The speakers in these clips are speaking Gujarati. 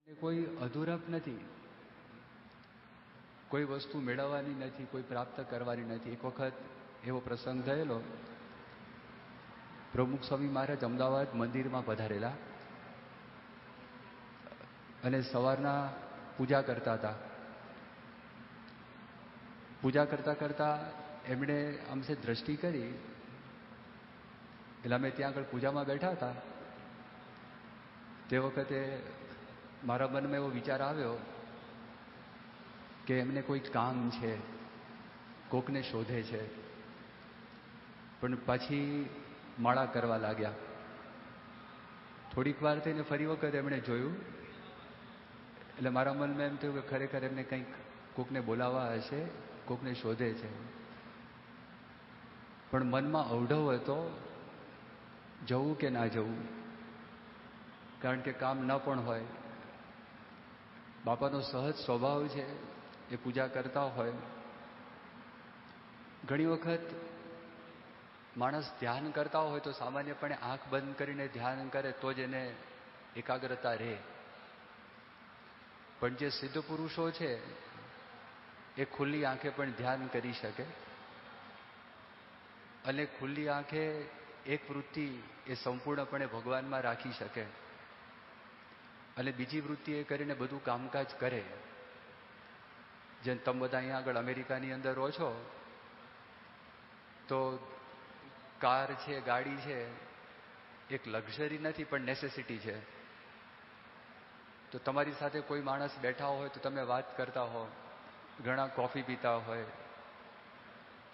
કોઈ અધૂરપ નથી, કોઈ વસ્તુ મેળવવાની નથી, કોઈ પ્રાપ્ત કરવાની નથી. એક વખત એવો પ્રસંગ થયેલો, પ્રમુખ સ્વામી મહારાજ અમદાવાદ મંદિરમાં પધારેલા અને સવારના પૂજા કરતા હતા. પૂજા કરતા કરતા એમણે આમસે દ્રષ્ટિ કરી, એટલે અમે ત્યાં આગળ પૂજામાં બેઠા હતા. તે વખતે મારા મનમાં એવો વિચાર આવ્યો કે એમને કોઈ કામ છે, કોકને શોધે છે. પણ પાછી માળા કરવા લાગ્યા. થોડીક વાર થઈને ફરી વખત એમણે જોયું, એટલે મારા મનમાં એમ થયું કે ખરેખર એમને કંઈક કોકને બોલાવવા હશે, કોકને શોધે છે. પણ મનમાં અવઢવ હતો, જવું કે ના જવું, કારણ કે કામ ન પણ હોય. બાપાનો સહજ સ્વભાવ છે, એ પૂજા કરતા હોય. ઘણી વખત માણસ ધ્યાન કરતા હોય તો સામાન્યપણે આંખ બંધ કરીને ધ્યાન કરે તો જ એને એકાગ્રતા રહે. પણ જે સિદ્ધ પુરુષો છે એ ખુલ્લી આંખે પણ ધ્યાન કરી શકે, અને ખુલ્લી આંખે એક વૃત્તિ એ સંપૂર્ણપણે ભગવાનમાં રાખી શકે, અને બીજી વૃત્તિ એ કરીને બધું કામકાજ કરે. જેમ તમે બધા અહીંયા આગળ અમેરિકાની અંદર રહો છો તો કાર છે, ગાડી છે, એક લક્ઝરી નથી પણ નેસેસિટી છે. તો તમારી સાથે કોઈ માણસ બેઠા હોય તો તમે વાત કરતા હો, ઘણા કોફી પીતા હોય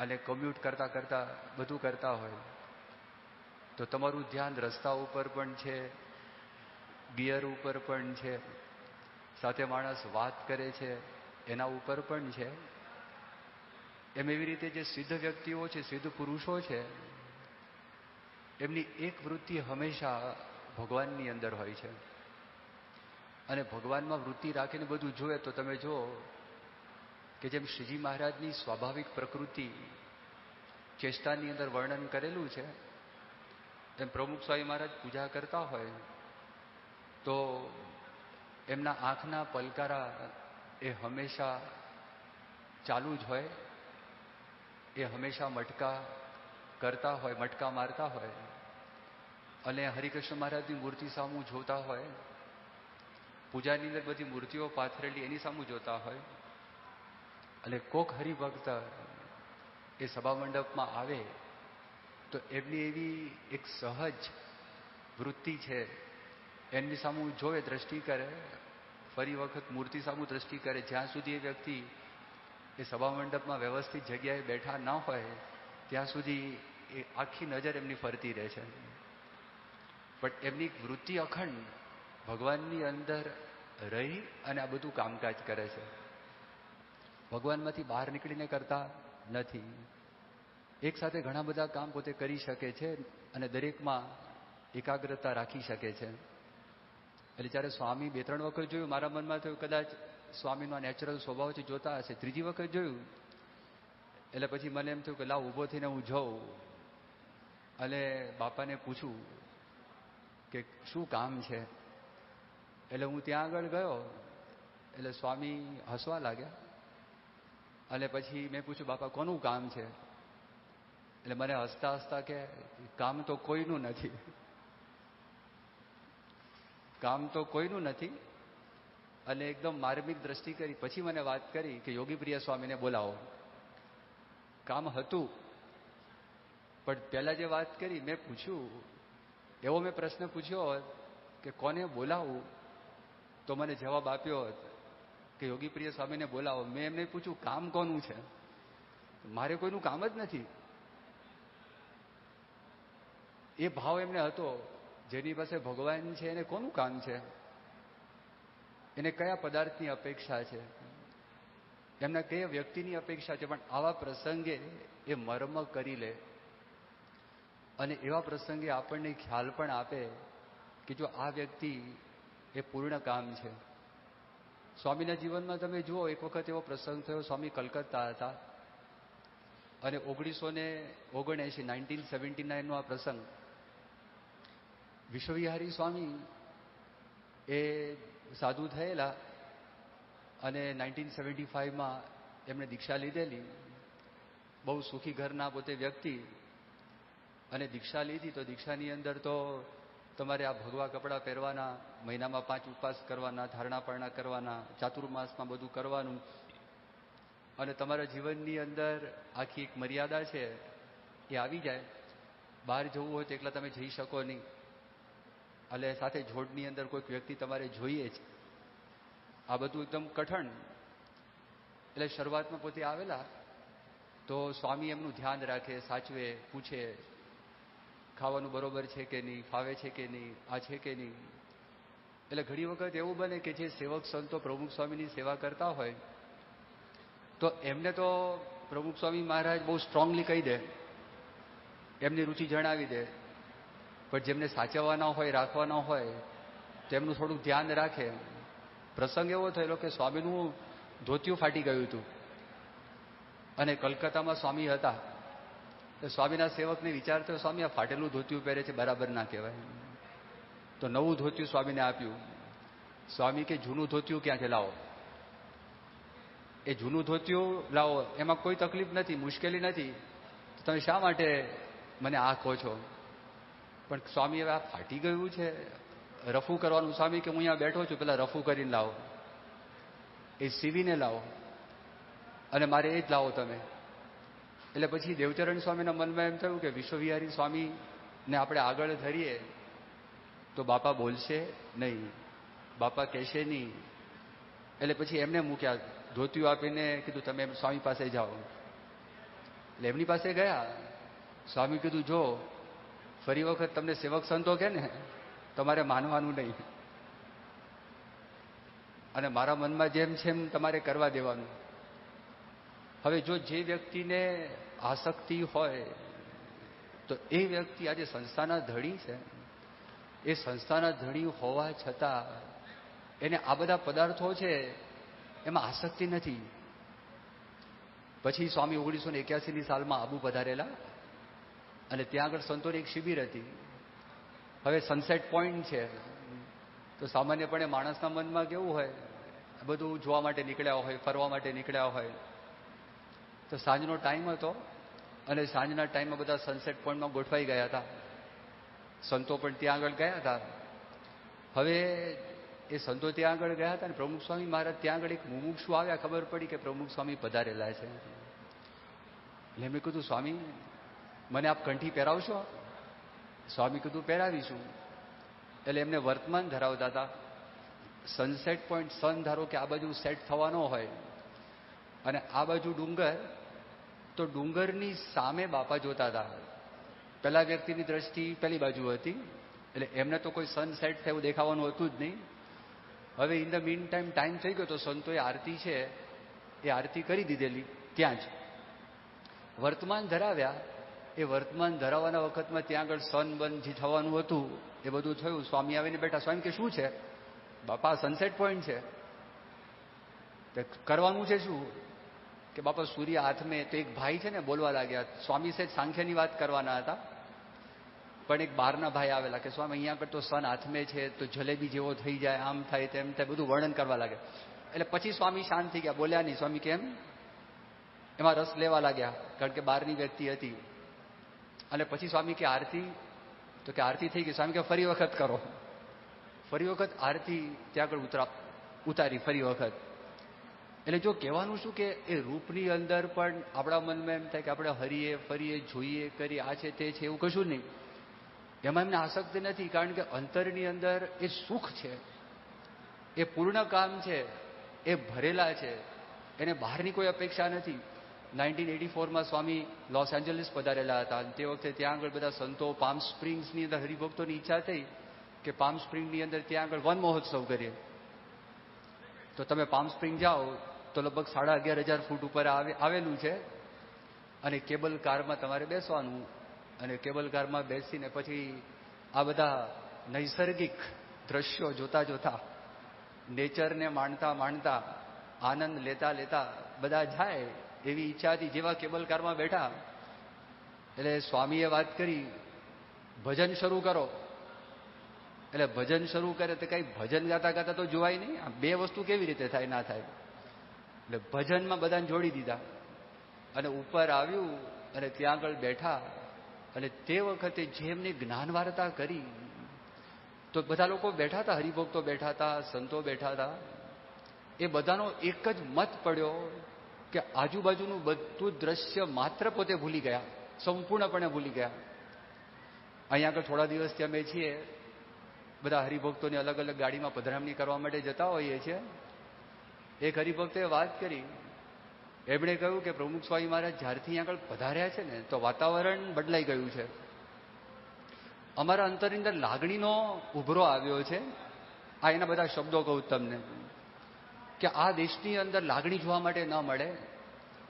અને કોમ્યુટ કરતા કરતા બધું કરતા હોય, તો તમારું ધ્યાન રસ્તા ઉપર પણ છે, ગિયર ઉપર પણ છે, સાથે માણસ વાત કરે છે એના ઉપર પણ છે. એમ એવી રીતે જે સિદ્ધ વ્યક્તિઓ છે, સિદ્ધ પુરુષો છે, એમની એક વૃત્તિ હંમેશા ભગવાનની અંદર હોય છે. અને ભગવાનમાં વૃત્તિ રાખીને બધું જોવે તો તમે જુઓ કે જેમ શ્રીજી મહારાજની સ્વાભાવિક પ્રકૃતિ ચેષ્ટાની અંદર વર્ણન કરેલું છે, એમ પ્રમુખ સ્વામી મહારાજ પૂજા કરતા હોય તો એમના આંખના પલકારા એ હંમેશા ચાલુ જ હોય, એ હંમેશા મટકા કરતા હોય, મટકા મારતા હોય. અને હરિકૃષ્ણ મહારાજની મૂર્તિ સામું જોતા હોય, પૂજાની અંદર બધી મૂર્તિઓ પાથરેલી એની સામું જોતા હોય. અને કોક હરિભક્ત એ સભા મંડપમાં આવે તો એમની એવી એક સહજ વૃત્તિ છે, એમની સામું જોવે, દ્રષ્ટિ કરે, ફરી વખત મૂર્તિ સામું દ્રષ્ટિ કરે. જ્યાં સુધી એ વ્યક્તિ એ સભા મંડપમાં વ્યવસ્થિત જગ્યાએ બેઠા ન હોય ત્યાં સુધી એ આખી નજર એમની ફરતી રહે છે. પણ એમની વૃત્તિ અખંડ ભગવાનની અંદર રહી અને આ બધું કામકાજ કરે છે. ભગવાનમાંથી બહાર નીકળીને કરતા નથી. એક સાથે ઘણા બધા કામ પોતે કરી શકે છે અને દરેકમાં એકાગ્રતા રાખી શકે છે. એટલે જ્યારે સ્વામી બે ત્રણ વખત જોયું, મારા મનમાં થયું કદાચ સ્વામીનો નેચરલ સ્વભાવ છે, જોતા હશે. ત્રીજી વખત જોયું એટલે પછી મને એમ થયું કે લાવ ઊભો થઈને હું જાઉં અને બાપાને પૂછું કે શું કામ છે. એટલે હું ત્યાં આગળ ગયો એટલે સ્વામી હસવા લાગ્યા. અને પછી મેં પૂછ્યું, બાપા કોનું કામ છે? એટલે મને હસતા હસતા કે કામ તો કોઈનું નથી, કામ તો કોઈનું નથી. અને એકદમ માર્મિક દ્રષ્ટિ કરી પછી મને વાત કરી કે યોગીપ્રિય સ્વામીને બોલાવો. કામ હતું, પણ પહેલા જે વાત કરી મેં પૂછ્યું, એવો મેં પ્રશ્ન પૂછ્યો હોત કે કોને બોલાવું તો મને જવાબ આપ્યો હોત કે યોગીપ્રિય સ્વામીને બોલાવો. મેં એમને પૂછ્યું કામ કોનું છે? મારે કોઈનું કામ જ નથી. એ ભાવ એમને હતો, જેની પાસે ભગવાન છે એને કોનું કામ છે? એને કયા પદાર્થની અપેક્ષા છે? એમના કયા વ્યક્તિની અપેક્ષા છે? પણ આવા પ્રસંગે એ મર્મ કરી લે અને એવા પ્રસંગે આપણને ખ્યાલ પણ આપે કે જો આ વ્યક્તિ એ પૂર્ણ કામ છે. સ્વામીના જીવનમાં તમે જુઓ, એક વખત એવો પ્રસંગ થયો, સ્વામી કલકત્તા હતા અને 1979 નો આ પ્રસંગ. વિશ્વવિહારી સ્વામી એ સાધુ થયેલા અને 1975માં એમણે દીક્ષા લીધેલી. બહુ સુખી ઘરના પોતે વ્યક્તિ, અને દીક્ષા લીધી તો દીક્ષાની અંદર તો તમારે આ ભગવા કપડાં પહેરવાના, મહિનામાં 5 ઉપવાસ કરવાના, ધારણા પારણા કરવાના, ચાતુર્માસમાં બધું કરવાનું, અને તમારા જીવનની અંદર આખી એક મર્યાદા છે એ આવી જાય. બહાર જવું હોય તો એકલા તમે જઈ શકો નહીં, એટલે સાથે જોડની અંદર કોઈક વ્યક્તિ તમારે જોઈએ જ. આ બધું એકદમ કઠણ. એટલે શરૂઆતમાં પોતે આવેલા તો સ્વામી એમનું ધ્યાન રાખે, સાચવે, પૂછે ખાવાનું બરોબર છે કે નહીં, ફાવે છે કે નહીં, આ છે કે નહીં. એટલે ઘણી વખત એવું બને કે જે સેવક સંતો પ્રમુખ સ્વામીની સેવા કરતા હોય તો એમને તો પ્રમુખ સ્વામી મહારાજ બહુ સ્ટ્રોંગલી કહી દે, એમની રુચિ જણાવી દે, પણ જેમને સાચવવાના હોય, રાખવાના હોય તેમનું થોડુંક ધ્યાન રાખે. પ્રસંગ એવો થયેલો કે સ્વામીનું ધોતિયું ફાટી ગયું હતું અને કલકત્તામાં સ્વામી હતા. સ્વામીના સેવકને વિચાર થયો, સ્વામી આ ફાટેલું ધોતિયું પહેરે છે, બરાબર ના કહેવાય. તો નવું ધોતિયું સ્વામીને આપ્યું. સ્વામી કે જૂનું ધોતિયું ક્યાંથી લાવો? એ જૂનું ધોતિયું લાવો, એમાં કોઈ તકલીફ નથી, મુશ્કેલી નથી, તમે શા માટે મને આ કહો છો? પણ સ્વામી હવે આ ફાટી ગયું છે, રફુ કરવાનું. સ્વામી કે હું અહીંયા બેઠો છું, પેલા રફુ કરીને લાવો, એ સીવીને લાવો, અને મારે એ જ લાવો તમે. એટલે પછી દેવચરણ સ્વામીના મનમાં એમ થયું કે વિશ્વવિહારી સ્વામીને આપણે આગળ ધરીએ તો બાપા બોલશે નહીં, બાપા કહેશે નહીં. એટલે પછી એમને મૂક્યા, ધોતિયું આપીને કીધું તમે સ્વામી પાસે જાઓ. એટલે એમની પાસે ગયા. સ્વામી કીધું જો ફરી વખત તમને સેવક સંતો કહે ને તમારે માનવાનું નહીં, અને મારા મનમાં જેમ છે એમ તમારે કરવા દેવાનું. હવે જો જે વ્યક્તિને આસક્તિ હોય તો એ વ્યક્તિ આજે સંસ્થાના ધણી છે, એ સંસ્થાના ધણી હોવા છતાં એને આ બધા પદાર્થો છે એમાં આસક્તિ નથી. પછી સ્વામી 1981ની સાલમાં આબુ પધારેલા અને ત્યાં આગળ સંતોની એક શિબિર હતી. હવે સનસેટ પોઈન્ટ છે તો સામાન્યપણે માણસના મનમાં કેવું હોય, બધું જોવા માટે નીકળ્યા હોય, ફરવા માટે નીકળ્યા હોય. તો સાંજનો ટાઈમ હતો અને સાંજના ટાઈમમાં બધા સનસેટ પોઈન્ટમાં ગોઠવાઈ ગયા હતા. સંતો પણ ત્યાં આગળ ગયા હતા. હવે એ સંતો ત્યાં આગળ ગયા હતા ને પ્રમુખ સ્વામી મહારાજ ત્યાં આગળ એક મુમુક્ષુ આવ્યા, ખબર પડી કે પ્રમુખ સ્વામી પધારેલા છે. એટલે મેં કીધું સ્વામી મને આપ કંઠી પહેરાવશો? સ્વામી કીધું પહેરાવીશું. એટલે એમને વર્તમાન ધરાવતા હતા. સનસેટ પોઈન્ટ સન ધારો કે આ બાજુ સેટ થવાનો હોય અને આ બાજુ ડુંગર, તો ડુંગરની સામે બાપા જોતા હતા. પેલા વ્યક્તિની દ્રષ્ટિ પેલી બાજુ હતી, એટલે એમને તો કોઈ સનસેટ થાય એવું દેખાવાનું હતું જ નહીં. હવે ઇન ધ મીન ટાઈમ થઈ ગયો તો સંતોએ આરતી છે એ આરતી કરી દીધેલી ત્યાં જ. વર્તમાન ધરાવ્યા. એ વર્તમાન ધરાવવાના વખતમાં ત્યાં આગળ સન બન જે થવાનું હતું એ બધું થયું. સ્વામી આવીને બેઠા. સ્વામી કે શું છે? બાપા સનસેટ પોઈન્ટ છે. કરવાનું છે શું? કે બાપા સૂર્ય હાથમે. તો એક ભાઈ છે ને બોલવા લાગ્યા. સ્વામી સાહેબ સાંખ્યની વાત કરવાના હતા, પણ એક બહારના ભાઈ આવેલા કે સ્વામી અહીંયા આગળ તો સન હાથમે છે તો જલેબી જેવો થઈ જાય, આમ થાય તેમ થાય, બધું વર્ણન કરવા લાગે. એટલે પછી સ્વામી શાંત થઈ ગયા, બોલ્યા નહીં. સ્વામી કેમ? એમાં રસ લેવા લાગ્યા, કારણ કે બહારની વ્યક્તિ હતી. અને પછી સ્વામી કે આરતી? તો કે આરતી થઈ ગઈ. સ્વામી કે ફરી વખત કરો. ફરી વખત આરતી ત્યાં આગળ ઉતારી ફરી વખત. એટલે જો કહેવાનું શું કે એ રૂપની અંદર પણ આપણા મનમાં એમ થાય કે આપણે હરીએ ફરીએ જોઈએ કરીએ, આ છે તે છે, એવું કશું નહીં. એમાં એમને આસક્તિ નથી, કારણ કે અંતરની અંદર એ સુખ છે, એ પૂર્ણ કામ છે, એ ભરેલા છે, એને બહારની કોઈ અપેક્ષા નથી. 1984માં સ્વામી લોસ એન્જલિસ પધારેલા હતા. તે વખતે ત્યાં આગળ બધા સંતો પામ સ્પ્રિંગ્સની અંદર હરિભક્તોની ઈચ્છા થઈ કે પામ સ્પ્રિંગની અંદર ત્યાં આગળ વન મહોત્સવ કરીએ. તો તમે પામ સ્પ્રિંગ જાઓ તો લગભગ 11,500 ફૂટ ઉપર આવેલું છે, અને કેબલ કારમાં તમારે બેસવાનું, અને કેબલ કારમાં બેસીને પછી આ બધા નૈસર્ગિક દ્રશ્યો જોતા જોતા, નેચરને માણતા માણતા, આનંદ લેતા લેતા બધા જાય એવી ઈચ્છા હતી. જેવા કેબલ કારમાં બેઠા એટલે સ્વામીએ વાત કરી, ભજન શરૂ કરો. એટલે ભજન શરૂ કરે તો કઈ ભજન ગાતા ગાતા તો જોવાય નહીં. આ બે વસ્તુ કેવી રીતે થાય? ના થાય. એટલે ભજનમાં બધાને જોડી દીધા અને ઉપર આવ્યું અને ત્યાં આગળ બેઠા. અને તે વખતે જેમની જ્ઞાન વાર્તા કરી તો બધા લોકો બેઠા હતા, હરિભક્તો બેઠા હતા, સંતો બેઠા હતા. એ બધાનો એક જ મત પડ્યો કે આજુબાજુનું બધું દ્રશ્ય માત્ર પોતે ભૂલી ગયા, સંપૂર્ણપણે ભૂલી ગયા. અહીંયા આગળ થોડા દિવસથી અમે છીએ બધા હરિભક્તોની અલગ અલગ ગાડીમાં પધરામણી કરવા માટે જતા હોઈએ છીએ. એક હરિભક્તે વાત કરી. એમણે કહ્યું કે પ્રમુખ સ્વામી મહારાજ જ્યારથી અહીંયા આગળ પધાર્યા છે ને તો વાતાવરણ બદલાઈ ગયું છે. અમારા અંતરની અંદર લાગણીનો ઉભરો આવ્યો છે. આ એના બધા શબ્દો કહું તમને કે આ દેશની અંદર લાગણી જોવા માટે ન મળે.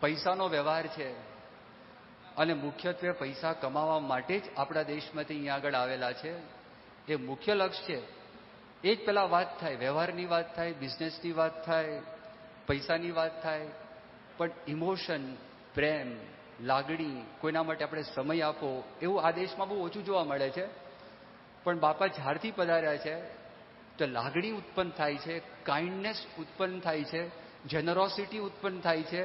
પૈસાનો વ્યવહાર છે અને મુખ્યત્વે પૈસા કમાવા માટે જ આપણા દેશમાંથી અહીંયા આગળ આવેલા છે. એ મુખ્ય લક્ષ્ય છે. એ જ પેલા વાત થાય, વ્યવહારની વાત થાય, બિઝનેસની વાત થાય, પૈસાની વાત થાય, પણ ઇમોશન, પ્રેમ, લાગણી, કોઈના માટે આપણે સમય આપો એવું આ દેશમાં બહુ ઓછું જોવા મળે છે. પણ બાપા જ્યારથી પધાર્યા છે તો લાગણી ઉત્પન્ન થાય છે, કાઇન્ડનેસ ઉત્પન્ન થાય છે, જેનરોસિટી ઉત્પન્ન થાય છે.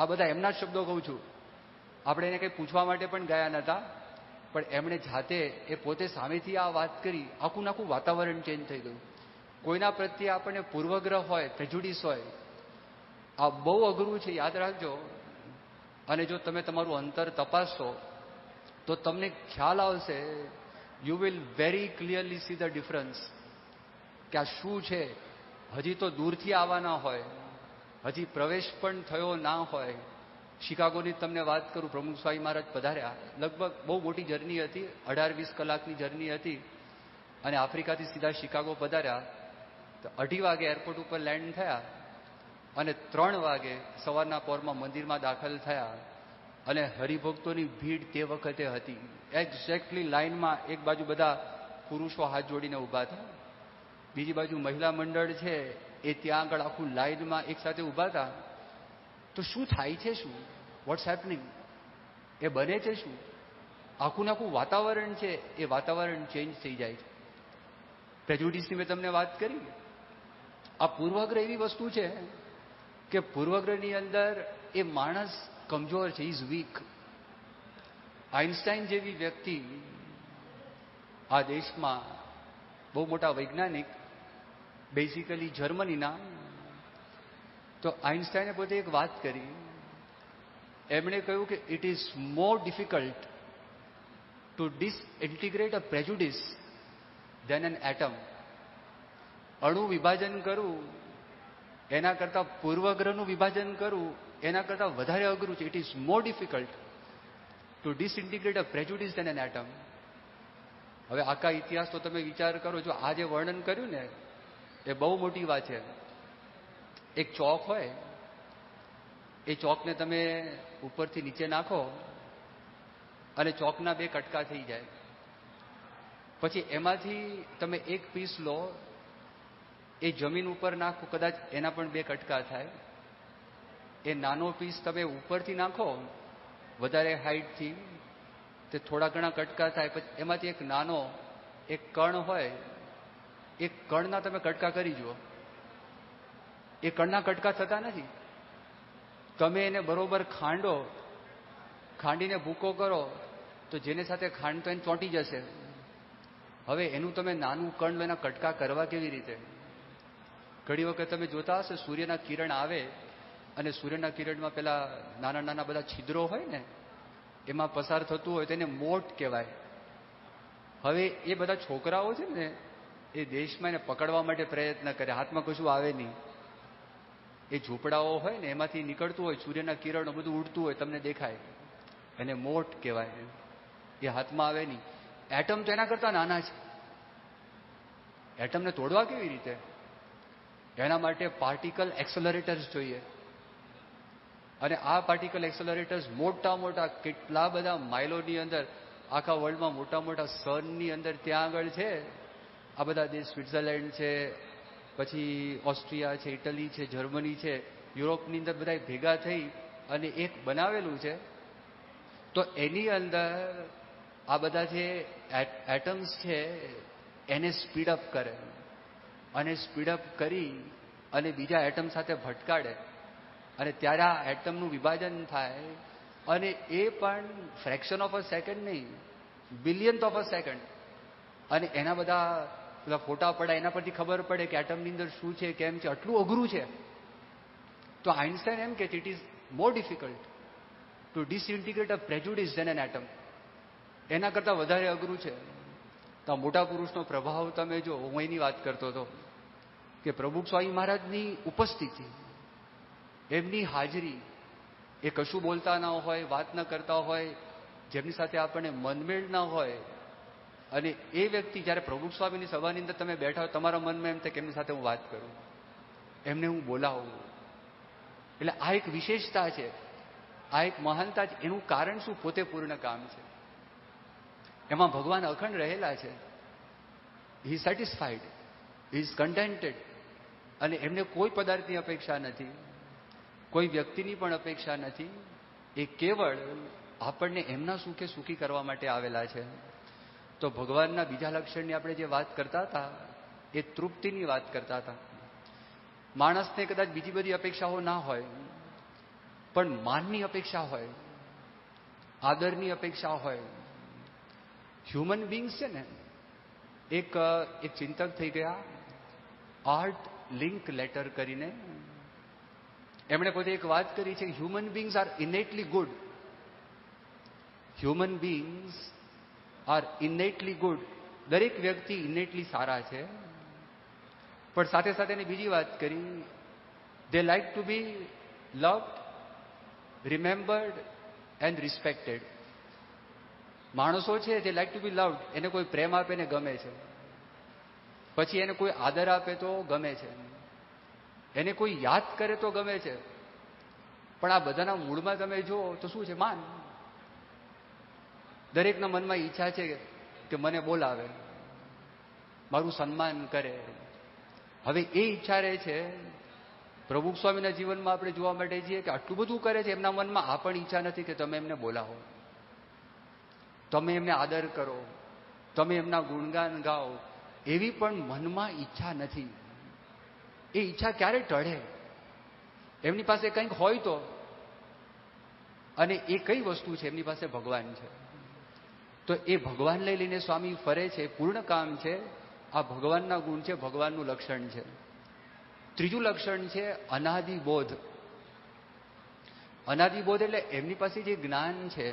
આ બધા એમના જ શબ્દો કહું છું. આપણે એને કંઈ પૂછવા માટે પણ ગયા નહોતા, પણ એમણે જાતે એ પોતે સામેથી આ વાત કરી. આખું વાતાવરણ ચેન્જ થઈ ગયું. કોઈના પ્રત્યે આપણને પૂર્વગ્રહ હોય, પ્રેજુડિસ હોય, આ બહુ અઘરું છે, યાદ રાખજો. અને જો તમે તમારું અંતર તપાસશો તો તમને ખ્યાલ આવશે, you will very clearly see the difference કે આ શું છે. હજી તો દૂરથી આવવાના હોય, હજી પ્રવેશ પણ થયો ના હોય. શિકાગોની તમને વાત કરું, પ્રમુખ સ્વામી મહારાજ પધાર્યા, લગભગ બહુ મોટી જર્ની હતી, 18-20 કલાકની જર્ની હતી. અને આફ્રિકાથી સીધા શિકાગો પધાર્યા તો 2:30 વાગે એરપોર્ટ ઉપર લેન્ડ થયા અને 3 વાગે સવારના પોરમાં મંદિરમાં દાખલ થયા. અને હરિભક્તોની ભીડ તે વખતે હતી એક્ઝેક્ટલી લાઇનમાં. એક બાજુ બધા પુરુષો હાથ જોડીને ઊભા હતા, બીજી બાજુ મહિલા મંડળ છે એ ત્યાં આગળ આખું લાઇનમાં એક સાથે ઊભા હતા. તો શું થાય છે? શું વોટ્સ હેપનિંગ? એ બને છે શું? આખું વાતાવરણ છે એ વાતાવરણ ચેન્જ થઈ જાય છે. પ્રેજુડિસની મેં તમને વાત કરી. આ પૂર્વગ્રહ એવી વસ્તુ છે કે પૂર્વગ્રહની અંદર એ માણસ કમજોર છે, ઇઝ વીક. આઇન્સ્ટાઈન જેવી વ્યક્તિ આ દેશમાં બહુ મોટા વૈજ્ઞાનિક, બેઝિકલી જર્મનીના. તો આઇન્સ્ટાઈને પોતે એક વાત કરી. એમણે કહ્યું કે it is more difficult to disintegrate a prejudice than an atom. અણુ વિભાજન કરવું એના કરતાં પૂર્વગ્રહનું વિભાજન કરવું એના કરતાં વધારે અઘરું છે. It is more difficult to disintegrate a prejudice than an atom. હવે આખા ઇતિહાસ તો તમે વિચાર કરો. જો આ જે વર્ણન કર્યું ને એ બહુ મોટી વાત છે. એક ચોક હોય, એ ચોકને તમે ઉપરથી નીચે નાખો અને ચોકના 2 કટકા થઈ જાય. પછી એમાંથી તમે એક પીસ લો, એ જમીન ઉપર નાખો, કદાચ એના પણ 2 કટકા થાય. એ નાનો પીસ તમે ઉપરથી નાખો વધારે હાઈટથી, તે થોડા ઘણા કટકા થાય. પછી એમાંથી એક નાનો એક કણ હોય, એ કણના તમે કટકા કરી જુઓ, એ કણના કટકા થતા નથી. તમે એને બરોબર ખાંડો, ખાંડીને ભૂકો કરો તો જેને સાથે ખાંડ તો એને ચોંટી જશે. હવે એનું તમે નાનું કણ લો, એના કટકા કરવા કેવી રીતે? ઘણી વખત તમે જોતા હશો, સૂર્યના કિરણ આવે અને સૂર્યના કિરણમાં પેલા નાના નાના બધા છિદ્રો હોય ને, એમાં પસાર થતું હોય તેને મોટ કહેવાય. હવે એ બધા છોકરાઓ છે ને એ દેશમાં એને પકડવા માટે પ્રયત્ન કરે, હાથમાં કશું આવે નહીં. એ ઝૂંપડાઓ હોય ને એમાંથી નીકળતું હોય સૂર્યના કિરણો, બધું ઉડતું હોય, તમને દેખાય. એને મોટ કહેવાય. એ હાથમાં આવે નહીં. એટમ તો એના કરતા નાના છે. એટમને તોડવા કેવી રીતે? એના માટે પાર્ટિકલ એક્સેલરેટર્સ જોઈએ. અને આ પાર્ટિકલ એક્સેલરેટર્સ મોટા મોટા કેટલા બધા માઇલોની અંદર, આખા વર્લ્ડમાં મોટા મોટા સનની અંદર ત્યાં આગળ છે. આ બધા દેશ, સ્વિટ્ઝરલેન્ડ છે, પછી ઓસ્ટ્રિયા છે, ઇટલી છે, જર્મની છે, યુરોપની અંદર બધા ભેગા થઈ અને એક બનાવેલું છે. તો એની અંદર આ બધા જે એટમ્સ છે એને સ્પીડઅપ કરે અને સ્પીડઅપ કરી અને બીજા એટમ સાથે ભટકાડે અને ત્યારે આ એટમનું વિભાજન થાય અને એ પણ ફ્રેક્શન ઓફ અ સેકન્ડ નહીં, બિલિયન્થ ઓફ અ સેકન્ડ. અને એના બધા ફોટા પડે, એના પરથી ખબર પડે કે એટમની અંદર શું છે, કેમ છે. આટલું અઘરું છે. તો આઇન્સ્ટાઈન એમ કે it is more difficult to disintegrate a prejudice than an atom. એના કરતાં વધારે અઘરું છે. તો મોટા પુરુષનો પ્રભાવ તમે જો. હું એની વાત કરતો હતો કે પ્રભુ સ્વામી મહારાજની ઉપસ્થિતિ, એમની હાજરી, એ કશું બોલતા ના હોય, વાત ન કરતા હોય, જેમની સાથે આપણને મનમેળ ના હોય, અને એ વ્યક્તિ જ્યારે પ્રભુ સ્વામીની સભાની અંદર તમે બેઠા હોય, તમારા મનમાં એમ થાય કે એમની સાથે હું વાત કરું, એમને હું બોલાવું. એટલે આ એક વિશેષતા છે, આ એક મહાનતા છે. એનું કારણ શું? પોતે પૂર્ણ કામ છે. એમાં ભગવાન અખંડ રહેલા છે. He is satisfied, he is contented. અને એમને કોઈ પદાર્થની અપેક્ષા નથી, કોઈ વ્યક્તિની પણ અપેક્ષા નથી. એ કેવળ આપણને એમના સુખે સુખી કરવા માટે આવેલા છે. તો ભગવાનના બીજા લક્ષણની આપણે જે વાત કરતા હતા એ તૃપ્તિની વાત કરતા હતા. માણસને કદાચ બીજી બધી અપેક્ષાઓ ના હોય, પણ માનની અપેક્ષા હોય, આદરની અપેક્ષા હોય. હ્યુમન બીંગ્સ છે ને, એક ચિંતક થઈ ગયા, આર્ટ લિંક લેટર કરીને. એમણે પોતે એક વાત કરી છે, human beings are innately good. Human beings are innately good. દરેક વ્યક્તિ ઇનેટલી સારા છે. પણ સાથે સાથે એને બીજી વાત કરી, they like to be loved, remembered and respected. માણસો છે તે લાઈક ટુ બી લવ્ડ. એને કોઈ પ્રેમ આપે ને ગમે છે, પછી એને કોઈ આદર આપે તો ગમે છે, એને કોઈ યાદ કરે તો ગમે છે. પણ આ બધાના મૂળમાં તમે જુઓ તો શું છે? માન. દરેકના મનમાં ઈચ્છા છે કે મને બોલાવે, મારું સન્માન કરે. હવે એ ઈચ્છા રહે છે. પ્રભુ સ્વામીના જીવનમાં આપણે જોવા માટે જઈએ કે આટલું બધું કરે છે, એમના મનમાં આ પણ ઈચ્છા નથી કે તમે એમને બોલાવો, તમે એમને આદર કરો, તમે એમના ગુણગાન ગાઓ. એવી પણ મનમાં ઈચ્છા નથી. એ ઈચ્છા ક્યારે ટળે? એમની પાસે કંઈક હોય તો. અને એ કઈ વસ્તુ છે? એમની પાસે ભગવાન છે. તો એ ભગવાન લઈ લઈને સ્વામી ફરે છે. પૂર્ણ કામ છે. આ ભગવાનના ગુણ છે, ભગવાનનું લક્ષણ છે. ત્રીજું લક્ષણ છે અનાદિબોધ. અનાદિબોધ એટલે એમની પાસે જે જ્ઞાન છે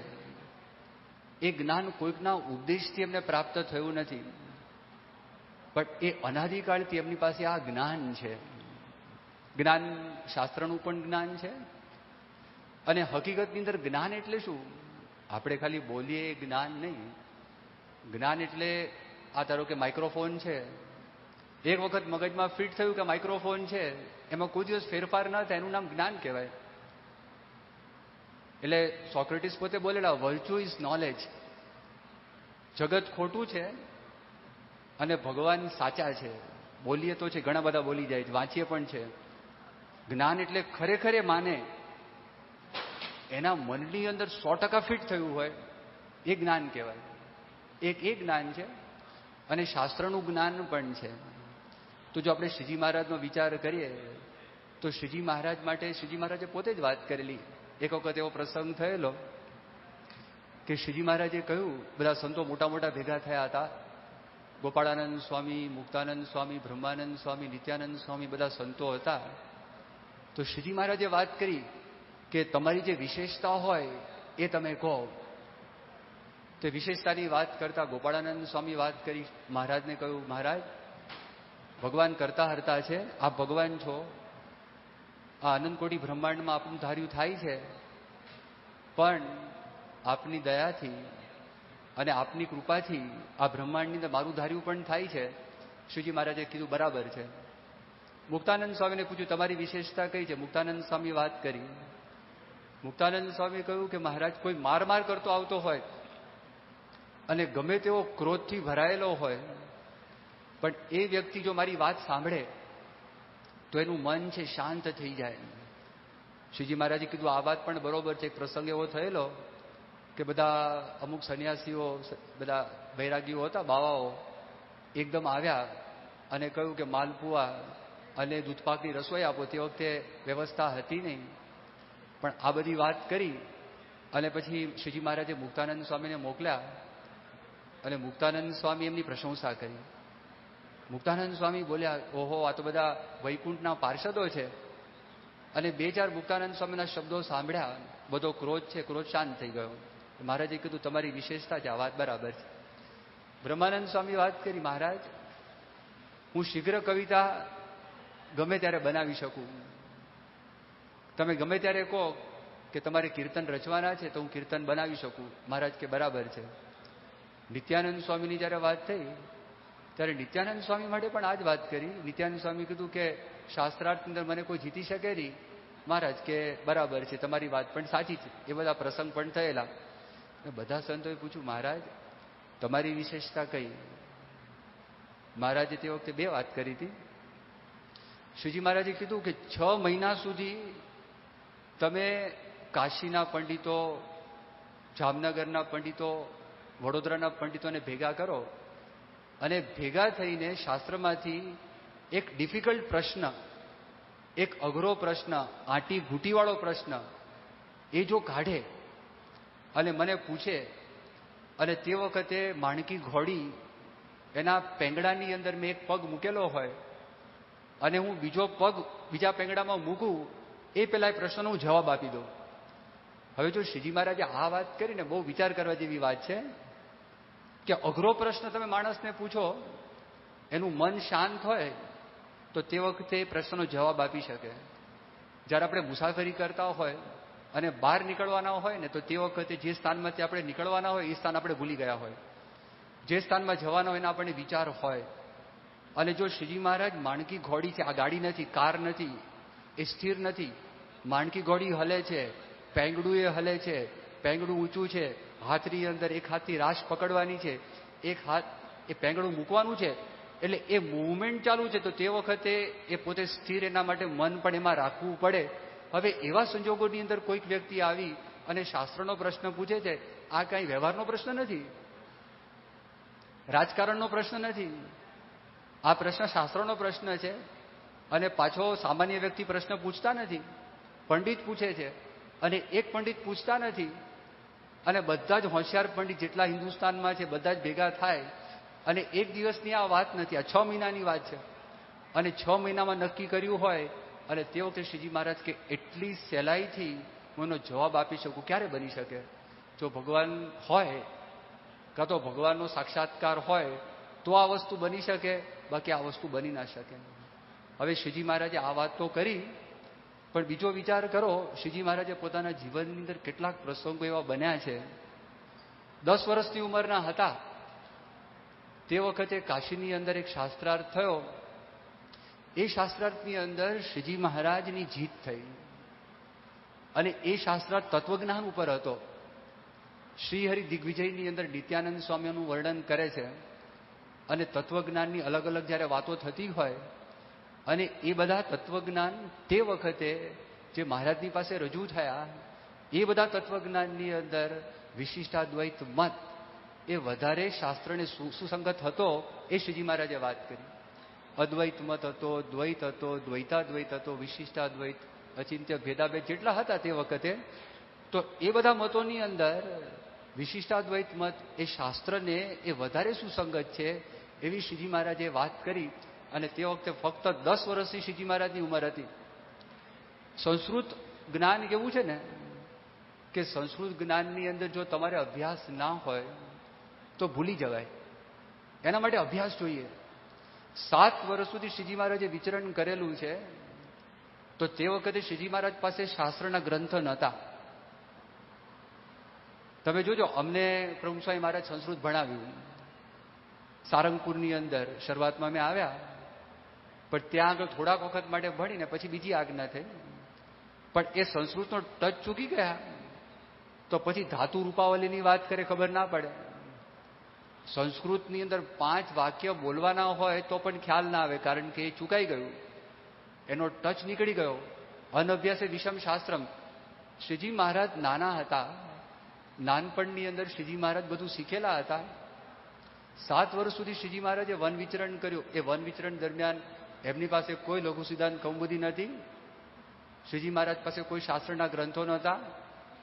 એ જ્ઞાન કોઈકના ઉપદેશથી એમને પ્રાપ્ત થયું નથી, પણ એ અનાદિકાળથી એમની પાસે આ જ્ઞાન છે. જ્ઞાન શાસ્ત્રનું પણ જ્ઞાન છે. અને હકીકતની અંદર જ્ઞાન એટલે શું? આપણે ખાલી બોલીએ એ જ્ઞાન નહીં. જ્ઞાન એટલે આ ધારો કે માઇક્રોફોન છે, એક વખત મગજમાં ફિટ થયું કે માઇક્રોફોન છે, એમાં કોઈ દિવસ ફેરફાર ન થાય, એનું નામ જ્ઞાન કહેવાય. એટલે સોક્રેટિસ પોતે બોલેલા, વર્ચ્યુ ઇઝ નોલેજ. જગત ખોટું છે અને ભગવાન સાચા છે. બોલીએ તો છે, ઘણા બધા બોલી જાય, વાંચીએ પણ છે. જ્ઞાન એટલે ખરેખર એ માને, એના મનની અંદર 100% ફિટ થયું હોય એ જ્ઞાન કહેવાય. એક એ જ્ઞાન છે. અને શાસ્ત્રનું જ્ઞાન પણ છે. તો જો આપણે શ્રીજી મહારાજનો વિચાર કરીએ તો શ્રીજી મહારાજ માટે શ્રીજી મહારાજે પોતે જ વાત કરેલી. એક વખત એવો પ્રસંગ થયેલો કે શ્રીજી મહારાજે કહ્યું, બધા સંતો મોટા મોટા ભેગા થયા હતા, ગોપાળાનંદ સ્વામી, મુક્તાનંદ સ્વામી, બ્રહ્માનંદ સ્વામી, નિત્યાનંદ સ્વામી, બધા સંતો હતા. તો શ્રીજી મહારાજે વાત કરી કે તમારી જે વિશેષતા હોય એ તમે કહો. તે વિશેષતાની વાત કરતા ગોપાળાનંદ સ્વામી વાત કરી. મહારાજને કહ્યું, મહારાજ, ભગવાન કરતા હરતા છે, આપ ભગવાન છો. આ અનંતકોટી બ્રહ્માંડમાં આપનું ધાર્યું થાય છે, પણ આપની દયાથી અને આપની કૃપાથી આ બ્રહ્માંડની અંદર મારું ધાર્યું પણ થાય છે. શ્રીજી મહારાજે કીધું, બરાબર છે. મુક્તાનંદ સ્વામીને પૂછ્યું, તમારી વિશેષતા કઈ છે? મુક્તાનંદ સ્વામી વાત કરી. મુક્તાનંદ સ્વામી કહ્યું કે મહારાજ, કોઈ માર માર કરતો આવતો હોય અને ગમે તેવો ક્રોધથી ભરાયેલો હોય, પણ એ વ્યક્તિ જો મારી વાત સાંભળે તો એનું મન છે શાંત થઈ જાય. શ્રીજી મહારાજે કીધું, આ વાત પણ બરોબર છે. એક પ્રસંગ એવો થયેલો કે બધા અમુક સંન્યાસીઓ, બધા વૈરાગીઓ હતા, બાવાઓ, એકદમ આવ્યા અને કહ્યું કે માલપુઆ અને દૂધપાકની રસોઈ આપો. તે વખતે વ્યવસ્થા હતી નહીં, પણ આ બધી વાત કરી અને પછી શ્રીજી મહારાજે મુક્તાનંદ સ્વામીને મોકલ્યા અને મુક્તાનંદ સ્વામી એમની પ્રશંસા કરી. મુક્તાનંદ સ્વામી બોલ્યા, ઓહો, આ તો બધા વૈકુંઠના પાર્ષદો છે. અને 2-4 મુક્તાનંદ સ્વામીના શબ્દો સાંભળ્યા, બધો ક્રોધ છે, ક્રોધ શાંત થઈ ગયો. મહારાજે કીધું, તમારી વિશેષતા છે, આ વાત બરાબર છે. બ્રહ્માનંદ સ્વામી વાત કરી, મહારાજ, હું શીઘ્ર કવિતા ગમે ત્યારે બનાવી શકું. તમે ગમે ત્યારે કહો કે તમારે કીર્તન રચવાના છે તો હું કીર્તન બનાવી શકું. મહારાજ કે બરાબર છે. નિત્યાનંદ સ્વામીની જ્યારે વાત થઈ ત્યારે નિત્યાનંદ સ્વામી માટે પણ આ જ વાત કરી. નિત્યાનંદ સ્વામી કીધું કે શાસ્ત્રાર્થની અંદર મને કોઈ જીતી શકે નહીં. મહારાજ કે બરાબર છે, તમારી વાત પણ સાચી છે. એ બધા પ્રસંગ પણ થયેલા. બધા સંતોએ પૂછ્યું, મહારાજ તમારી વિશેષતા કઈ? મહારાજે તે વખતે 2 વાત કરી હતી. શ્રીજી મહારાજે કીધું કે 6 મહિના સુધી તમે કાશીના પંડિતો, જામનગરના પંડિતો, વડોદરાના પંડિતોને ભેગા કરો અને ભેગા થઈને શાસ્ત્રમાંથી એક ડિફિકલ્ટ પ્રશ્ન, એક અઘરો પ્રશ્ન, આંટી ઘૂંટીવાળો પ્રશ્ન એ જો કાઢે અને મને પૂછે, અને તે વખતે માણકી ઘોડી એના પેંગડાની અંદર મેં એક પગ મૂકેલો હોય અને હું બીજો પગ બીજા પેંગડામાં મૂકું એ પેલા એ પ્રશ્નનો હું જવાબ આપી દઉં. હવે જો શ્રીજી મહારાજે આ વાત કરીને બહુ વિચાર કરવા જેવી વાત છે કે અઘરો પ્રશ્ન તમે માણસને પૂછો, એનું મન શાંત હોય તો તે વખતે પ્રશ્નનો જવાબ આપી શકે. જ્યારે આપણે મુસાફરી કરતા હોય અને બહાર નીકળવાના હોય ને, તો તે વખતે જે સ્થાનમાંથી આપણે નીકળવાના હોય એ સ્થાન આપણે ભૂલી ગયા હોય. જે સ્થાનમાં જવાના હોય એના આપણને વિચાર હોય. અને જો શ્રીજી મહારાજ માણકી ઘોડી છે, આ ગાડી નથી, કાર નથી, એ સ્થિર નથી. માણકી ઘોડી હલે છે, પેંગડું એ હલે છે, પેંગડું ઊંચું છે, હાથની અંદર એક હાથથી રાશ પકડવાની છે, એક હાથ એ પેંગડું મૂકવાનું છે, એટલે એ મૂવમેન્ટ ચાલુ છે. તો તે વખતે એ પોતે સ્થિર, એના માટે મન પણ એમાં રાખવું પડે. હવે એવા સંજોગોની અંદર કોઈક વ્યક્તિ આવી અને શાસ્ત્રનો પ્રશ્ન પૂછે છે. આ કઈ વ્યવહારનો પ્રશ્ન નથી, રાજકારણનો પ્રશ્ન નથી. આ પ્રશ્ન શાસ્ત્રનો પ્રશ્ન છે. અને પાછો સામાન્ય વ્યક્તિ પ્રશ્ન પૂછતા નથી, પંડિત પૂછે છે. અને એક પંડિત પૂછતા નથી અને બધા જ હોશિયાર પંડિત જેટલા હિન્દુસ્તાનમાં છે બધા જ ભેગા થાય. અને એક દિવસની આ વાત નથી, આ 6 મહિનાની વાત છે. અને 6 મહિનામાં નક્કી કર્યું હોય. અને તે વખતે શ્રીજી મહારાજ કે એટલી સહેલાઈથી હું એનો જવાબ આપી શકું, ક્યારે બની શકે? જો ભગવાન હોય, કાં તો ભગવાનનો સાક્ષાત્કાર હોય તો આ વસ્તુ બની શકે, બાકી આ વસ્તુ બની ના શકે. હવે શ્રીજી મહારાજે આ વાત તો કરી, પણ બીજો વિચાર કરો, શ્રીજી મહારાજે પોતાના જીવનની અંદર કેટલાક પ્રસંગો એવા બન્યા છે. 10 વર્ષની ઉંમરના હતા તે વખતે કાશીની અંદર એક શાસ્ત્રાર્થ થયો. એ શાસ્ત્રાર્થની અંદર શ્રીજી મહારાજની જીત થઈ અને એ શાસ્ત્રાર્થ તત્વજ્ઞાન ઉપર હતો. શ્રીહરિ દિગ્વિજયની અંદર નિત્યાનંદ સ્વામીનું વર્ણન કરે છે. અને તત્વજ્ઞાનની અલગ અલગ જ્યારે વાતો થતી હોય અને એ બધા તત્વજ્ઞાન તે વખતે જે મહારાજની પાસે રજૂ થયા, એ બધા તત્વજ્ઞાનની અંદર વિશિષ્ટાદ્વૈત મત એ વધારે શાસ્ત્રને સુસંગત હતો. એ શ્રીજી મહારાજે વાત કરી. અદ્વૈત મત હતો, દ્વૈત હતો, દ્વૈતાદ્વૈત હતો, વિશિષ્ટાદ્વૈત, અચિંત્ય ભેદાભેદ જેટલા હતા તે વખતે, તો એ બધા મતોની અંદર વિશિષ્ટાદ્વૈત મત એ શાસ્ત્રને એ વધારે સુસંગત છે એવી શ્રીજી મહારાજે વાત કરી. અને તે વખતે ફક્ત 10 વર્ષની શ્રીજી મહારાજની ઉંમર હતી. સંસ્કૃત જ્ઞાન કેવું છે ને કે સંસ્કૃત જ્ઞાનની અંદર જો તમારે અભ્યાસ ના હોય તો ભૂલી જવાય. એના માટે અભ્યાસ જોઈએ. 7 વર્ષ સુધી શ્રીજી મહારાજે વિચરણ કરેલું છે. તો તે વખતે શ્રીજી મહારાજ પાસે શાસ્ત્રના ગ્રંથ નહોતા. તમે જોજો, અમને પ્રભુ સ્વામી મહારાજ સંસ્કૃત ભણાવ્યું સારંગપુરની અંદર. શરૂઆતમાં અમે આવ્યા, પણ ત્યાં આગળ થોડાક વખત માટે ભણીને પછી બીજી આજ્ઞા થઈ. પણ એ સંસ્કૃતનો ટચ ચૂકી ગયા તો પછી ધાતુ રૂપાવલીની વાત કરે ખબર ના પડે. સંસ્કૃતની અંદર 5 વાક્ય બોલવાના હોય તો પણ ખ્યાલ ના આવે, કારણ કે એ ચૂકાઈ ગયું, એનો ટચ નીકળી ગયો. અનભ્યાસે વિષમ શાસ્ત્રમ. શ્રીજી મહારાજ નાના હતા, નાનપણની અંદર શ્રીજી મહારાજ બધું શીખેલા હતા. 7 વર્ષ સુધી શ્રીજી મહારાજે વન વિચરણ કર્યું. એ વન વિચરણ દરમિયાન એમની પાસે કોઈ લઘુ સિદ્ધાંત કૌમુદી નથી. શ્રીજી મહારાજ પાસે કોઈ શાસ્ત્રના ગ્રંથો નહોતા.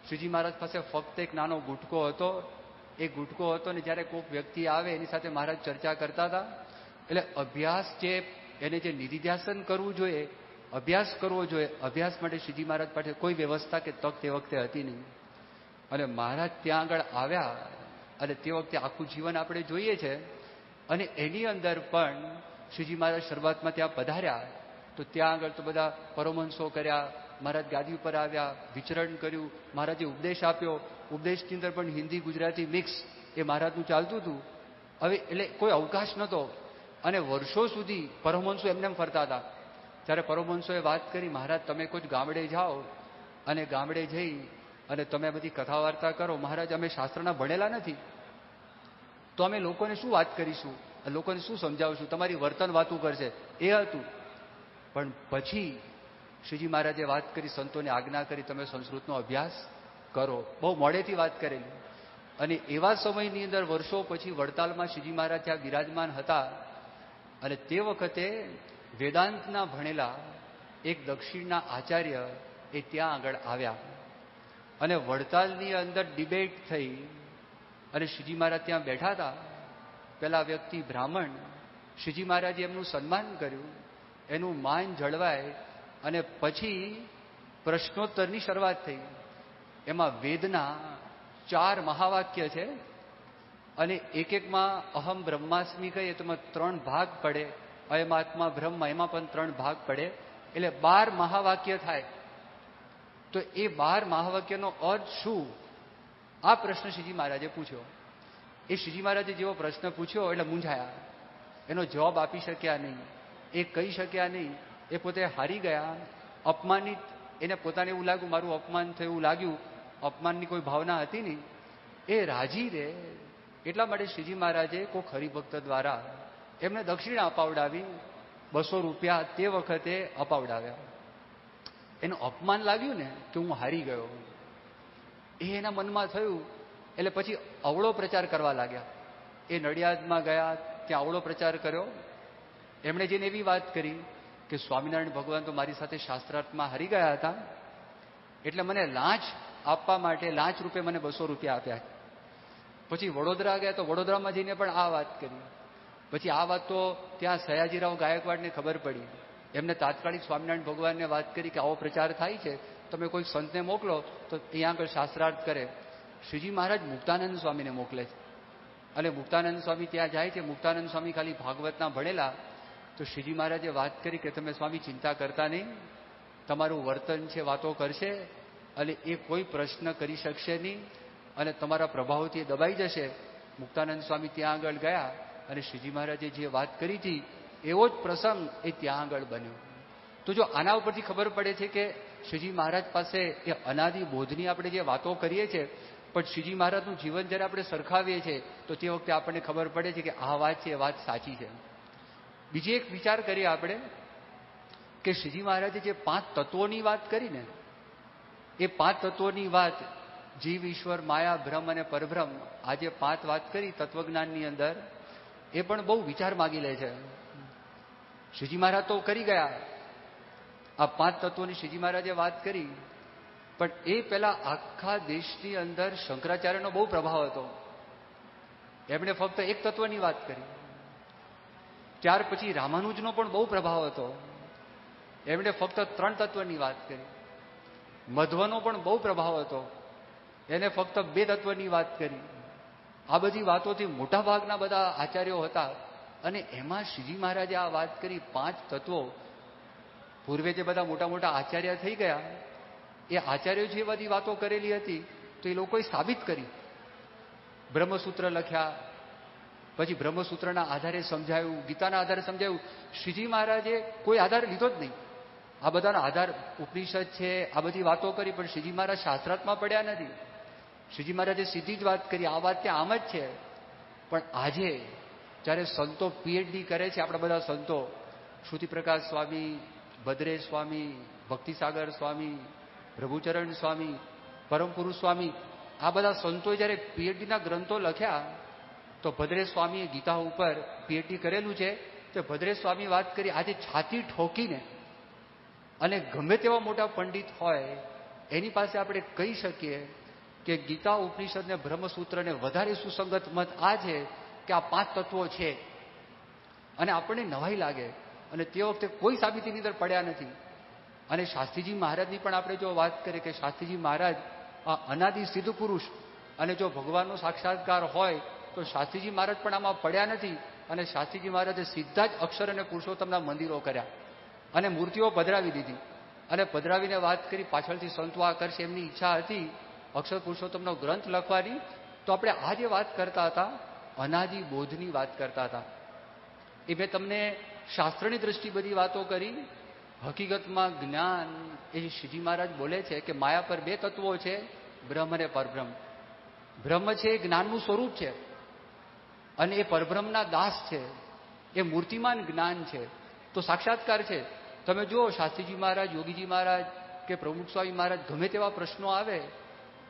શ્રીજી મહારાજ પાસે ફક્ત એક નાનો ગુટકો હતો. એ ગુટકો હતો ને જ્યારે કોઈક વ્યક્તિ આવે એની સાથે મહારાજ ચર્ચા કરતા હતા. એટલે અભ્યાસ એને જે નિધિધ્યાસન કરવું જોઈએ, અભ્યાસ કરવો જોઈએ, અભ્યાસ માટે શ્રીજી મહારાજ પાસે કોઈ વ્યવસ્થા કે તક તે વખતે હતી નહીં. અને મહારાજ ત્યાં આગળ આવ્યા અને તે વખતે આખું જીવન આપણે જોઈએ છે. અને એની અંદર પણ શ્રીજી મહારાજ શરૂઆતમાં ત્યાં પધાર્યા તો ત્યાં આગળ તો બધા પરમહંસો કર્યા. મહારાજ ગાદી ઉપર આવ્યા, વિચરણ કર્યું, મહારાજે ઉપદેશ આપ્યો. ઉપદેશની અંદર પણ હિન્દી ગુજરાતી મિક્સ એ મહારાજનું ચાલતું હતું. હવે એટલે કોઈ અવકાશ નહોતો. અને વર્ષો સુધી પરમહંસો એમને ફરતા હતા. જ્યારે પરમહંસોએ વાત કરી, મહારાજ તમે કોઈ ગામડે જાઓ અને ગામડે જઈ અને તમે બધી કથા વાર્તા કરો. મહારાજ અમે શાસ્ત્રના ભણેલા નથી તો અમે લોકોને શું વાત કરીશું, લોકોને શું સમજાવશું, તમારી વર્તન વાતું કરશે. એ હતું. પણ પછી શ્રીજી મહારાજે વાત કરી, સંતોને આજ્ઞા કરી તમે સંસ્કૃતનો અભ્યાસ કરો. બહુ મોડેથી વાત કરેલી. અને એવા સમયની અંદર વર્ષો પછી વડતાલમાં શ્રીજી મહારાજ ત્યાં બિરાજમાન હતા. અને તે વખતે વેદાંતના ભણેલા એક દક્ષિણના આચાર્ય એ ત્યાં આગળ આવ્યા. અને વડતાલની અંદર ડિબેટ થઈ અને શ્રીજી મહારાજ ત્યાં બેઠા હતા. પેલા વ્યક્તિ બ્રાહ્મણ, શ્રીજી મહારાજે એમનું સન્માન કર્યું, એનું માન જળવાય અને પછી પ્રશ્નોત્તરની શરૂઆત થઈ. એમાં વેદના 4 મહાવાક્ય છે અને એક એકમાં અહમ બ્રહ્માસ્મિ કહીએ તો એમાં 3 ભાગ પડે. અયમાત્મા બ્રહ્મ, એમાં પણ 3 ભાગ પડે. એટલે 12 મહાવાક્ય થાય. તો એ 12 મહાવાક્યનો અર્થ શું, આ પ્રશ્ન શ્રીજી મહારાજે પૂછ્યો. એ શ્રીજી મહારાજે જેવો પ્રશ્ન પૂછ્યો એટલે મૂંઝાયા. એનો જવાબ આપી શક્યા નહીં, એ કહી શક્યા નહીં. એ પોતે હારી ગયા, અપમાનિત. એને પોતાને એવું લાગ્યું મારું અપમાન થયું, એવું લાગ્યું. અપમાનની કોઈ ભાવના હતી નહીં. એ રાજી રે એટલા માટે શ્રીજી મહારાજે કોઈ હરિભક્ત દ્વારા એમને દક્ષિણા અપાવડાવી. 200 રૂપિયા તે વખતે અપાવડાવ્યા. એનું અપમાન લાગ્યું ને કે હું હારી ગયો, એ એના મનમાં થયું. એટલે પછી અવળો પ્રચાર કરવા લાગ્યા. એ નડિયાદમાં ગયા, ત્યાં અવળો પ્રચાર કર્યો. એમણે જેને એવી વાત કરી કે સ્વામિનારાયણ ભગવાન તો મારી સાથે શાસ્ત્રાર્થમાં હારી ગયા હતા, એટલે મને લાંચ આપવા માટે લાંચ રૂપે મને 200 રૂપિયા આપ્યા. પછી વડોદરા ગયા તો વડોદરામાં જઈને પણ આ વાત કરી. પછી આ વાત તો ત્યાં સયાજીરાવ ગાયકવાડને ખબર પડી. એમને તાત્કાલિક સ્વામિનારાયણ ભગવાનને વાત કરી કે આવો પ્રચાર થાય છે, તમે કોઈ સંતને મોકલો તો અહીંયા આગળ શાસ્ત્રાર્થ કરે. શ્રીજી મહારાજ મુક્તાનંદ સ્વામીને મોકલે છે. અને મુક્તાનંદ સ્વામી ત્યાં જાય છે. મુક્તાનંદ સ્વામી ખાલી ભાગવતના ભણેલા. તો શ્રીજી મહારાજે વાત કરી કે તમે સ્વામી ચિંતા કરતા નહીં, તમારું વર્તન છે વાતો કરશે અને એ કોઈ પ્રશ્ન કરી શકશે નહીં અને તમારા પ્રભાવથી એ દબાઈ જશે. મુક્તાનંદ સ્વામી ત્યાં આગળ ગયા અને શ્રીજી મહારાજે જે વાત કરી હતી એવો જ પ્રસંગ એ ત્યાં આગળ બન્યો. તો જો આના ઉપરથી ખબર પડે છે કે શ્રીજી મહારાજ પાસે એ અનાદિ બોધની આપણે જે વાતો કરીએ છીએ, પણ શ્રીજી મહારાજનું જીવન જ્યારે આપણે સરખાવીએ છીએ તો તે વખતે આપણને ખબર પડે છે કે આ વાત છે એ વાત સાચી છે. બીજી એક વિચાર કરીએ આપણે કે શ્રીજી મહારાજે જે 5 તત્વોની વાત કરી ને, એ 5 તત્વોની વાત જીવ, ઈશ્વર, માયા, બ્રહ્મ અને પરબ્રહ્મ, આ જે 5 વાત કરી તત્વજ્ઞાનની અંદર, એ પણ બહુ વિચાર માગી લે છે. શ્રીજી મહારાજ તો કરી ગયા, આ 5 તત્વોની શ્રીજી મહારાજે વાત કરી, પણ એ પહેલા આખા દેશની અંદર શંકરાચાર્યનો બહુ પ્રભાવ હતો. એમણે ફક્ત એક તત્વની વાત કરી. ત્યાર પછી રામાનુજનો પણ બહુ પ્રભાવ હતો. એમણે ફક્ત 3 તત્વની વાત કરી. મધ્વનો પણ બહુ પ્રભાવ હતો. એને ફક્ત 2 તત્વની વાત કરી. આ બધી વાતોથી મોટાભાગના બધા આચાર્યો હતા અને એમાં શ્રીજી મહારાજે આ વાત કરી 5 તત્વો. પૂર્વે જે બધા મોટા મોટા આચાર્ય થઈ ગયા, એ આચાર્યો જે બધી વાતો કરેલી હતી તો એ લોકોએ સાબિત કરી. બ્રહ્મસૂત્ર લખ્યા, પછી બ્રહ્મસૂત્રના આધારે સમજાયું, ગીતાના આધારે સમજાયું. શ્રીજી મહારાજે કોઈ આધાર લીધો જ નહીં. આ બધાનો આધાર ઉપનિષદ છે, આ બધી વાતો કરી, પણ શ્રીજી મહારાજ શાસ્ત્રાર્થમાં પડ્યા નથી. શ્રીજી મહારાજે સીધી જ વાત કરી, આ વાત ત્યાં આમ જ છે. પણ આજે જ્યારે સંતો પીએચડી કરે છે, આપણા બધા સંતો, શ્રુતિપ્રકાશ સ્વામી, ભદ્રેશ સ્વામી, ભક્તિસાગર સ્વામી, પ્રભુચરણ સ્વામી, પરમ પુરુષ સ્વામી, આ બધા સંતોએ જ્યારે પીએચડીના ગ્રંથો લખ્યા તો ભદ્રેશ સ્વામીએ ગીતા ઉપર પીએચડી કરેલું છે. તો ભદ્રેશ સ્વામી વાત કરી, આજે છાતી ઠોકીને અને ગમે તેવા મોટા પંડિત હોય એની પાસે આપણે કહી શકીએ કે ગીતા ઉપનિષદ ને બ્રહ્મસૂત્રને વધારે સુસંગત મત આ છે કે આ 5 તત્વો છે. અને આપણને નવાઈ લાગે, અને તે વખતે કોઈ સાબિતીની અંદર પડ્યા નથી. અને શાસ્ત્રીજી મહારાજની પણ આપણે જો વાત કરીએ કે શાસ્ત્રીજી મહારાજ આ અનાદિ સિદ્ધ પુરુષ, અને જો ભગવાનનો સાક્ષાત્કાર હોય તો શાસ્ત્રીજી મહારાજ પણ આમાં પડ્યા નથી. અને શાસ્ત્રીજી મહારાજે સીધા જ અક્ષર અને પુરુષોત્તમના મંદિરો કર્યા અને મૂર્તિઓ પધરાવી દીધી. અને પધરાવીને વાત કરી, પાછળથી સંતો આ કરશે એમની ઈચ્છા હતી અક્ષર પુરુષોત્તમનો ગ્રંથ લખવાની. તો આપણે આ જે વાત કરતા હતા અનાદિ બોધની વાત કરતા હતા, એ મેં તમને શાસ્ત્રની દ્રષ્ટિ બધી વાતો કરી. હકીકતમાં જ્ઞાન એ શ્રીજી મહારાજ બોલે છે કે માયા પર 2 તત્વો છે, બ્રહ્મ અને પરબ્રહ્મ. બ્રહ્મ છે એ જ્ઞાનનું સ્વરૂપ છે, અને એ પરબ્રહ્મના દાસ છે, એ મૂર્તિમાન જ્ઞાન છે. તો સાક્ષાત્કાર છે. તમે જુઓ શાસ્ત્રીજી મહારાજ, યોગીજી મહારાજ કે પ્રમુખ સ્વામી મહારાજ, ગમે તેવા પ્રશ્નો આવે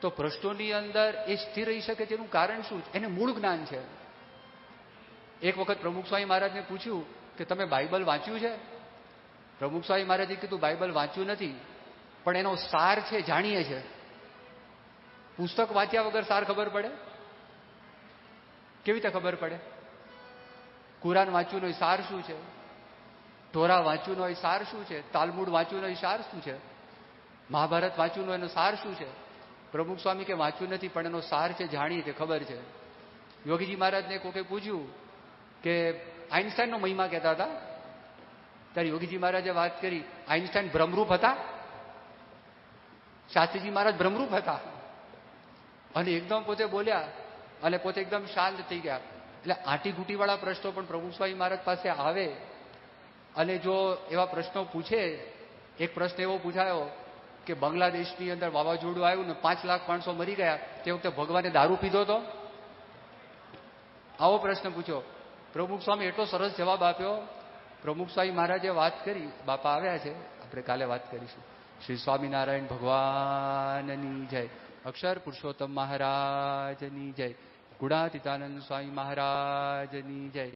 તો પ્રશ્નોની અંદર એ સ્થિર રહી શકે તેનું કારણ શું છે? એને મૂળ જ્ઞાન છે. એક વખત પ્રમુખ સ્વામી મહારાજને પૂછ્યું કે તમે બાઇબલ વાંચ્યું છે? પ્રમુખ સ્વામી મહારાજે કીધું બાઇબલ વાંચ્યું નથી, પણ એનો સાર છે જાણીએ છે. પુસ્તક વાંચ્યા વગર સાર ખબર પડે? કેવી રીતે ખબર પડે? કુરાન વાંચ્યું હોય સાર શું છે? ટોરા વાંચ્યું હોય સાર શું છે? તાલમુડ વાંચ્યું હોય સાર શું છે? મહાભારત વાંચ્યું હોય એનો સાર શું છે? પ્રમુખ સ્વામી કે વાંચ્યું નથી, પણ એનો સાર છે જાણીએ છે, ખબર છે. યોગીજી મહારાજને કોકે પૂછ્યું કે આઈન્સ્ટાઈનનો મહિમા કહેતા હતા, ત્યારે યોગીજી મહારાજે વાત કરી, આઈન્સ્ટાઈન ભ્રમરૂપ હતા? શાસ્ત્રીજી મહારાજ ભ્રમરૂપ હતા? અને એકદમ પોતે બોલ્યા અને પોતે એકદમ શાંત થઈ ગયા. એટલે આંટી ઘૂંટીવાળા પ્રશ્નો પણ પ્રમુખ સ્વામી મહારાજ પાસે આવે. અને જો એવા પ્રશ્નો પૂછે, એક પ્રશ્ન એવો પૂછાયો કે બાંગ્લાદેશની અંદર વાવાઝોડું આવ્યું ને 5 લાખ માણસો મરી ગયા, તે વખતે ભગવાને દારૂ પીધો હતો? આવો પ્રશ્ન પૂછ્યો. પ્રમુખ સ્વામી એટલો સરસ જવાબ આપ્યો. પ્રમુખ સ્વામી મહારાજે વાત કરી, બાપા આવ્યા છે, આપણે કાલે વાત કરીશું. શ્રી સ્વામિનારાયણ ભગવાનની જય. અક્ષર પુરુષોત્તમ મહારાજની જય. ગુણાતીતાનંદ સ્વામી મહારાજની જય.